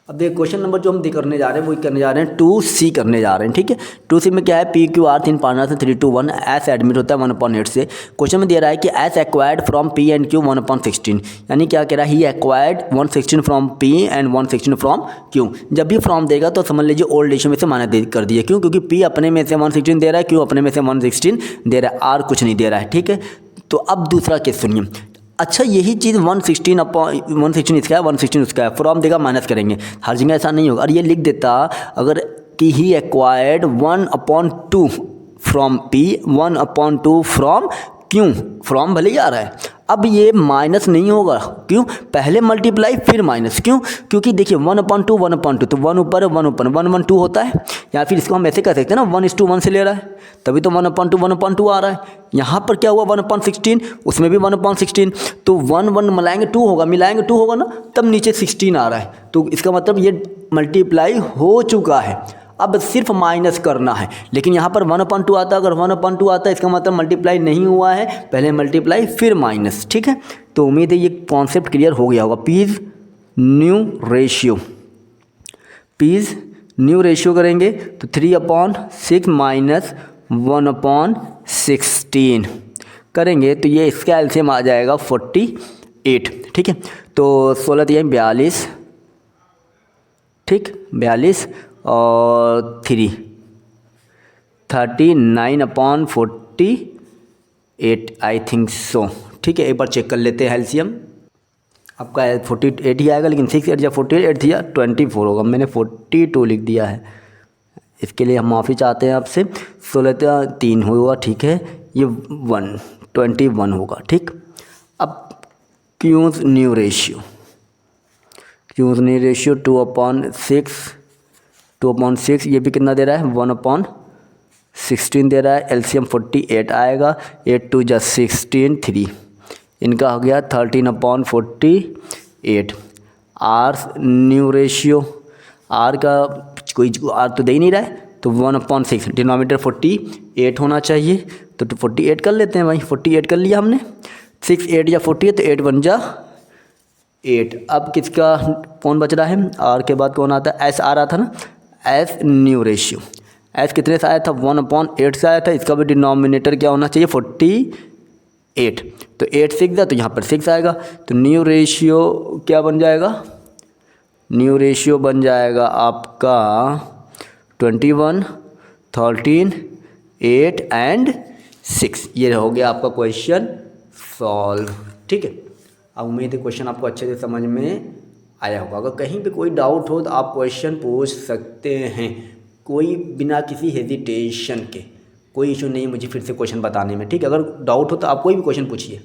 अब देखिए question number जो हम करने जा रहे हैं वो करने जा रहे हैं 2C करने जा रहे हैं, ठीक है। 2C में क्या है, PQR 3 पार्टनर से 3 to 1 एस एडमिट होता है 1/8 से। क्वेश्चन में दे रहा है कि as acquired from P and Q 1/16, यानी क्या कह रहा है, he acquired 116 from P and 116 from Q। जब भी फ्रॉम देगा तो समझ लीजिए ओल्ड रेशियो में से माइनस कर दिए, क्यों, क्योंकि P अपने में से 116 दे रहा है, Q अपने में से 116 दे रहा है, R कुछ नहीं दे रहा है, ठीक है। तो अब दूसरा केस सुनिए। अच्छा यही चीज़ 116 इसका है 116 उसका है, फ्रॉम देगा माइनस करेंगे, हर जगह ऐसा नहीं होगा। और ये लिख देता अगर कि he acquired 1/2 from P 1/2 from Q, from भले ही आ रहा है, अब ये माइनस नहीं होगा, क्यों, पहले मल्टीप्लाई फिर माइनस, क्यों, क्योंकि देखिए 1/2 1/2 तो 1 ऊपर है 1 ऊपर 1/2 होता है, या फिर इसको हम ऐसे कह सकते हैं ना 1:1 से ले रहा है, तभी तो 1/2 1/2 आ रहा है। यहाँ पर क्या हुआ 1/16, उसमें भी 1/16, तो 1 मिलाएंगे 2 होगा, मिलाएंगे 2 होगा ना, तब नीचे 16 आ रहा है, तो इसका मतलब ये मल्टीप्लाई हो चुका है, अब सिर्फ माइनस करना है। लेकिन यहाँ पर 1/2 आता है, अगर 1/2 आता है इसका मतलब मल्टीप्लाई नहीं हुआ है, पहले मल्टीप्लाई फिर माइनस, ठीक है। तो उम्मीद है ये कॉन्सेप्ट क्लियर हो गया होगा। P's new ratio, P's new ratio करेंगे तो 3/6 माइनस 1/16 करेंगे तो ये इसका एलसीएम आ जाएगा 48, ठीक है। तो 16 3 42, ठीक, 42 और 3 39/48 आई थिंक सो, ठीक है। एक बार चेक कर लेते हैं एलसीएम, आपका 48 ही आएगा, लेकिन 6 8 या 48 थी या 24 होगा, मैंने 42 लिख दिया है, इसके लिए हम माफ़ी चाहते हैं आपसे। 16 3 होगा, ठीक है, ये 21 होगा, ठीक। अब Q's new ratio, Q's new ratio 2/6 ये भी कितना दे रहा है 1/16 दे रहा है, एलसीएम 48 आएगा, 8 2 जा 16 3, इनका हो गया 13/48। आर न्यू रेशियो, आर का कोई आर तो दे ही नहीं रहा है, तो 1/6 डिनोमिनेटर 48 होना चाहिए, तो 48 कर लेते हैं भाई, 48 कर लिया हमने, 6 8 या 48 तो 8 1 जा 8। अब किसका कौन बच रहा है, आर के बाद कौन आता है, एस आ रहा था ना, एस न्यू रेशियो, एस कितने से आया था 1/8 से आया था, इसका भी डिनोमिनेटर क्या होना चाहिए 48, तो 8 6 था तो यहाँ पर 6 आएगा, तो न्यू रेशियो क्या बन जाएगा, न्यू रेशियो बन जाएगा आपका 21 13 8 एंड 6। ये हो गया आपका क्वेश्चन सॉल्व, ठीक है। अब उम्मीद है क्वेश्चन आपको अच्छे से समझ में आया होगा। अगर कहीं पे कोई डाउट हो तो आप क्वेश्चन पूछ सकते हैं, कोई बिना किसी हेजिटेशन के, कोई इशू नहीं मुझे फिर से क्वेश्चन बताने में, ठीक है। अगर डाउट हो तो आप कोई भी क्वेश्चन पूछिए।